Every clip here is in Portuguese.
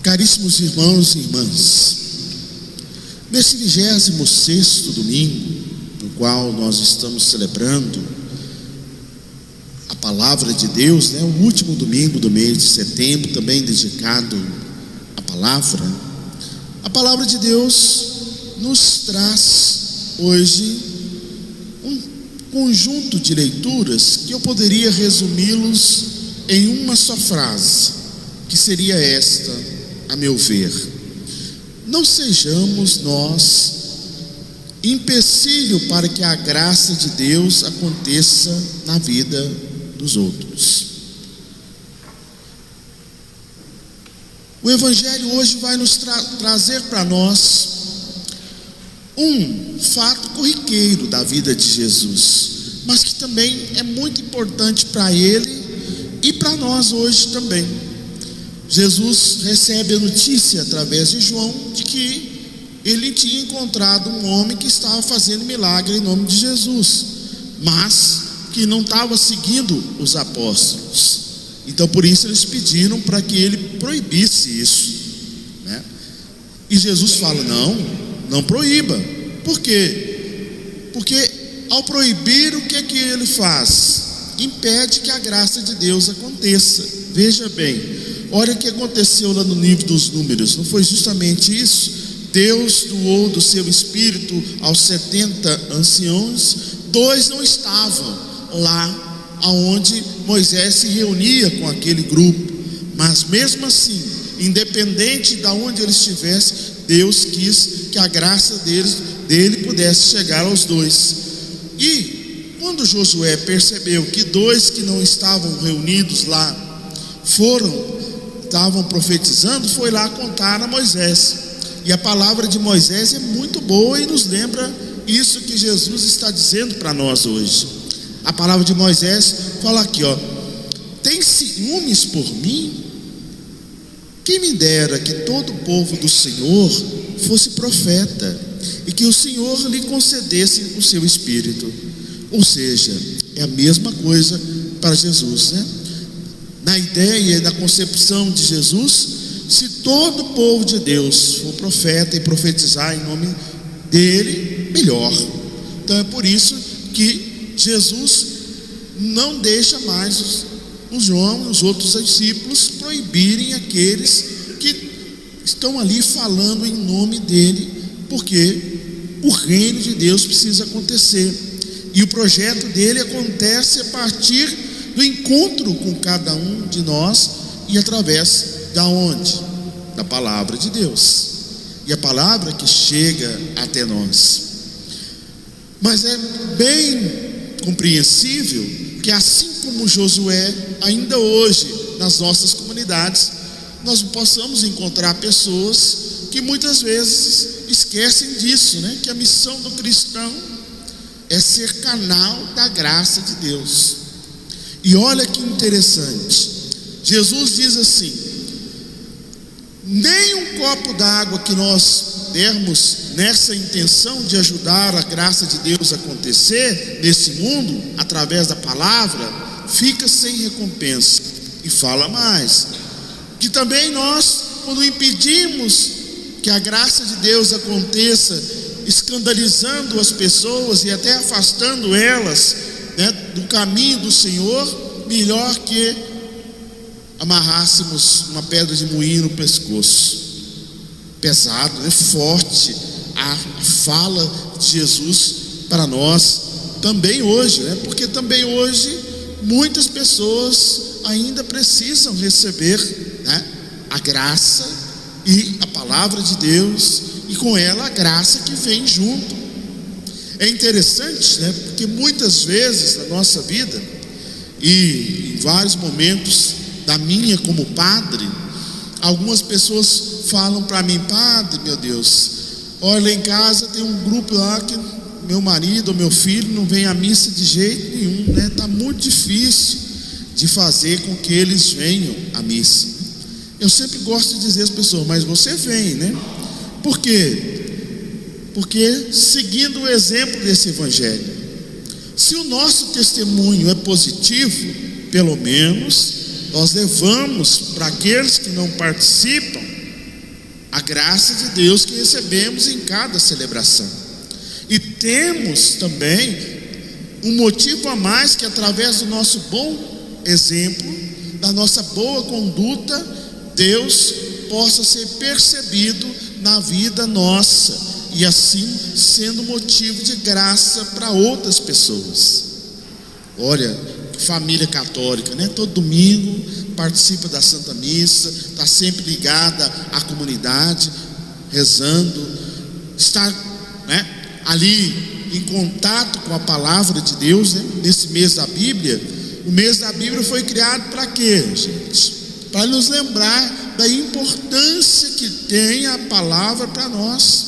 Caríssimos irmãos e irmãs, nesse 26º domingo, no qual nós estamos celebrando a Palavra de Deus, o último domingo do mês de setembro, também dedicado à a Palavra de Deus nos traz hoje um conjunto de leituras que eu poderia resumi-los em uma só frase, que seria esta, a meu ver: não sejamos nós empecilho para que a graça de Deus aconteça na vida dos outros. O Evangelho hoje vai nos trazer para nós um fato corriqueiro da vida de Jesus, mas que também é muito importante para ele e para nós hoje também. Jesus recebe a notícia através de João de que ele tinha encontrado um homem que estava fazendo milagre em nome de Jesus, mas que não estava seguindo os apóstolos. Então por isso eles pediram para que ele proibisse isso, E Jesus fala: não proíba. Por quê? Porque ao proibir, o que é que ele faz? Impede que a graça de Deus aconteça. Veja bem, olha o que aconteceu lá no livro dos Números. Não foi justamente isso? Deus doou do seu espírito aos 70 anciãos. 2 não estavam lá aonde Moisés se reunia com aquele grupo, mas mesmo assim, independente de onde eles estivessem, Deus quis que a graça dele pudesse chegar aos 2. E quando Josué percebeu que 2 que não estavam reunidos lá estavam profetizando, foi lá contar a Moisés. E a palavra de Moisés é muito boa e nos lembra isso que Jesus está dizendo para nós hoje. A palavra de Moisés fala aqui, tem ciúmes por mim? Quem me dera que todo o povo do Senhor fosse profeta, e que o Senhor lhe concedesse o seu espírito. Ou seja, é a mesma coisa para Jesus, Na ideia e na concepção de Jesus, se todo o povo de Deus for profeta e profetizar em nome dele, melhor. Então é por isso que Jesus não deixa mais o João e os outros discípulos proibirem aqueles que estão ali falando em nome dele, porque o reino de Deus precisa acontecer, e o projeto dele acontece a partir do encontro com cada um de nós, e através da onde? Da palavra de Deus, e a palavra que chega até nós. Mas é bem compreensível que, assim como Josué, ainda hoje nas nossas comunidades nós possamos encontrar pessoas que muitas vezes esquecem disso, que a missão do cristão é ser canal da graça de Deus. E olha que interessante, Jesus diz assim: nem um copo d'água que nós dermos nessa intenção de ajudar a graça de Deus a acontecer nesse mundo, através da palavra, fica sem recompensa. E fala mais, que também nós, quando impedimos que a graça de Deus aconteça, escandalizando as pessoas e até afastando elas, do caminho do Senhor, melhor que amarrássemos uma pedra de moinho no pescoço. Pesado, forte a fala de Jesus para nós também hoje, porque também hoje muitas pessoas ainda precisam receber a graça e a palavra de Deus, e com ela a graça que vem junto. É interessante, porque muitas vezes na nossa vida, e em vários momentos da minha como padre, algumas pessoas falam para mim: padre, meu Deus, olha, lá em casa tem um grupo lá que meu marido ou meu filho não vem à missa de jeito nenhum, está muito difícil de fazer com que eles venham à missa. Eu sempre gosto de dizer às pessoas: mas você vem, Por quê? Porque seguindo o exemplo desse evangelho, se o nosso testemunho é positivo, pelo menos nós levamos para aqueles que não participam a graça de Deus que recebemos em cada celebração. E temos também um motivo a mais, que através do nosso bom exemplo, da nossa boa conduta, Deus possa ser percebido na vida nossa, e assim sendo motivo de graça para outras pessoas. Olha, que família católica, né? Todo domingo participa da Santa Missa, está sempre ligada à comunidade, rezando, está, né, ali em contato com a palavra de Deus, né? Nesse mês da Bíblia. O mês da Bíblia foi criado para quê, gente? Para nos lembrar da importância que tem a palavra para nós.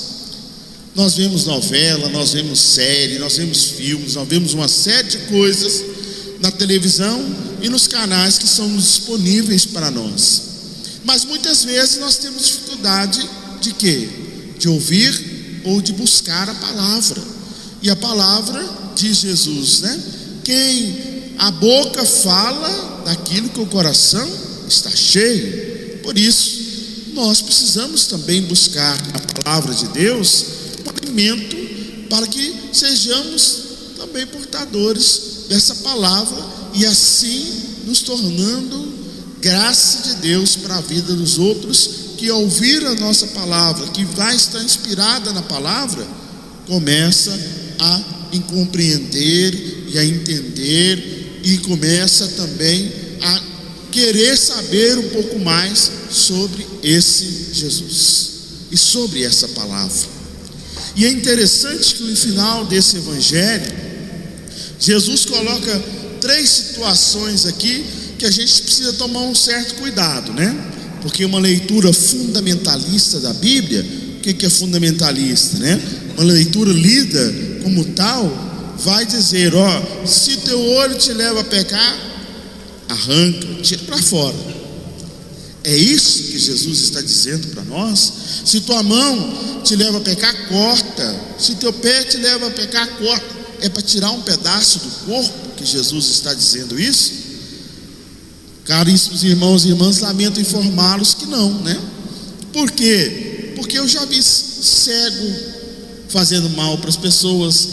Nós vemos novela, nós vemos série, nós vemos filmes, nós vemos uma série de coisas na televisão e nos canais que são disponíveis para nós. Mas muitas vezes nós temos dificuldade de quê? De ouvir ou de buscar a palavra. E a palavra, diz Jesus, né? Quem a boca fala daquilo que o coração está cheio. Por isso, nós precisamos também buscar a palavra de Deus, um alimento, para que sejamos também portadores dessa palavra, e assim nos tornando graça de Deus para a vida dos outros, que ao ouvir a nossa palavra, que vai estar inspirada na palavra, começa a compreender e a entender, e começa também a querer saber um pouco mais sobre esse Jesus e sobre essa palavra. E é interessante que no final desse evangelho, Jesus coloca 3 situações aqui que a gente precisa tomar um certo cuidado, né? Porque uma leitura fundamentalista da Bíblia, o que é fundamentalista, né? Uma leitura lida como tal, vai dizer, ó, se teu olho te leva a pecar, arranca, tira para fora. É isso que Jesus está dizendo para nós. Se tua mão te leva a pecar, corta. Se teu pé te leva a pecar, corta. É para tirar um pedaço do corpo que Jesus está dizendo isso? Caríssimos irmãos e irmãs, lamento informá-los que não, né? Por quê? Porque eu já vi cego fazendo mal para as pessoas,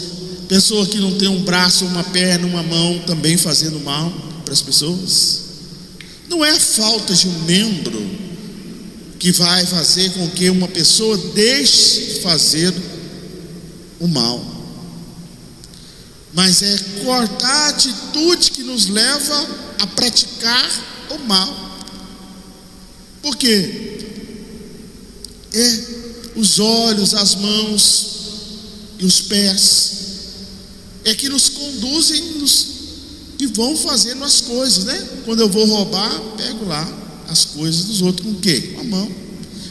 pessoa que não tem um braço, uma perna, uma mão, também fazendo mal para as pessoas. Não é a falta de um membro que vai fazer com que uma pessoa deixe de fazer o mal, mas é cortar a atitude que nos leva a praticar o mal. Por quê? É os olhos, as mãos e os pés é que nos conduzem e vão fazendo as coisas, né? Quando eu vou roubar, pego lá as coisas dos outros com o quê? Com a mão.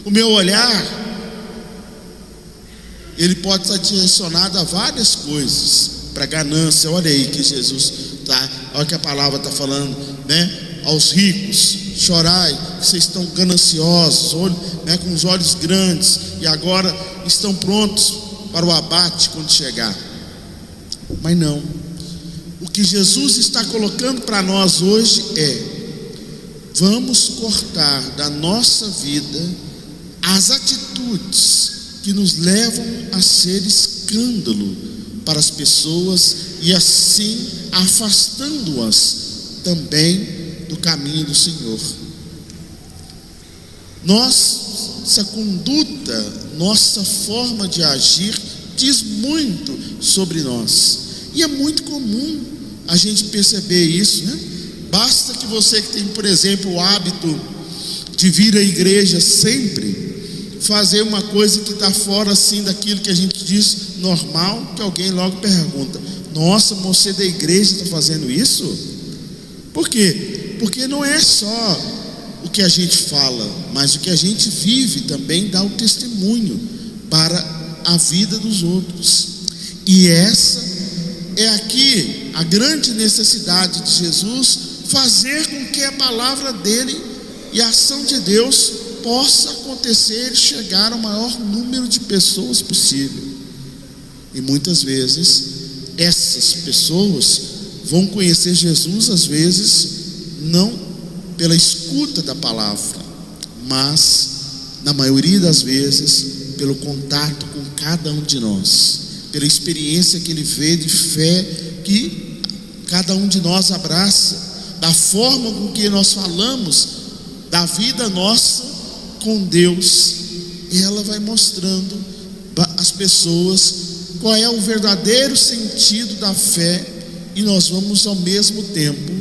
O meu olhar, ele pode estar direcionado a várias coisas, para ganância. Olha aí que Jesus tá, olha que a palavra está falando, né? Aos ricos, chorai, vocês estão gananciosos, né? Com os olhos grandes, e agora estão prontos para o abate quando chegar. Mas não. O que Jesus está colocando para nós hoje é: vamos cortar da nossa vida as atitudes que nos levam a ser escândalo para as pessoas, e assim afastando-as também do caminho do Senhor. Nossa conduta, nossa forma de agir diz muito sobre nós, e é muito comum a gente perceber isso, né? Basta que você que tem, por exemplo, o hábito de vir à igreja sempre, fazer uma coisa que está fora assim daquilo que a gente diz normal, que alguém logo pergunta: nossa, você da igreja está fazendo isso? Por quê? Porque não é só o que a gente fala, mas o que a gente vive também dá o testemunho para a vida dos outros. E essa é aqui a grande necessidade de Jesus, fazer com que a palavra dele e a ação de Deus possa acontecer e chegar ao maior número de pessoas possível. E muitas vezes essas pessoas vão conhecer Jesus, às vezes não pela escuta da palavra, mas na maioria das vezes, pelo contato com cada um de nós, pela experiência que Ele vê de fé que cada um de nós abraça, da forma com que nós falamos da vida nossa com Deus. E ela vai mostrando às pessoas qual é o verdadeiro sentido da fé, e nós vamos ao mesmo tempo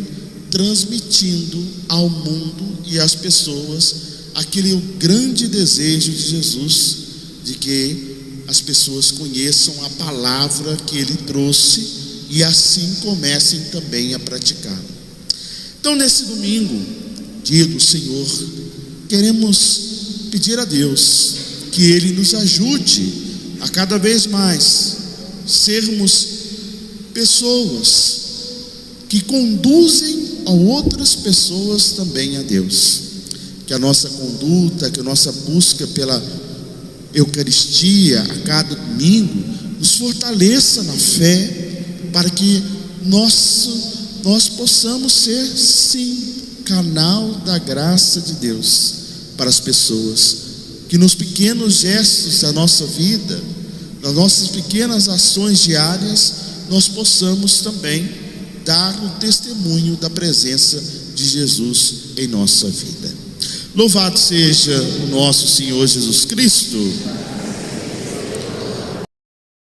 transmitindo ao mundo e às pessoas aquele grande desejo de Jesus, de que as pessoas conheçam a palavra que Ele trouxe e assim comecem também a praticar. Então, nesse domingo, digo, Senhor, queremos pedir a Deus que Ele nos ajude a cada vez mais sermos pessoas que conduzem a outras pessoas também a Deus. Que a nossa conduta, que a nossa busca pela Eucaristia a cada domingo nos fortaleça na fé, para que nós possamos ser, sim, canal da graça de Deus para as pessoas. Que nos pequenos gestos da nossa vida, nas nossas pequenas ações diárias, nós possamos também dar o testemunho da presença de Jesus em nossa vida. Louvado seja o nosso Senhor Jesus Cristo.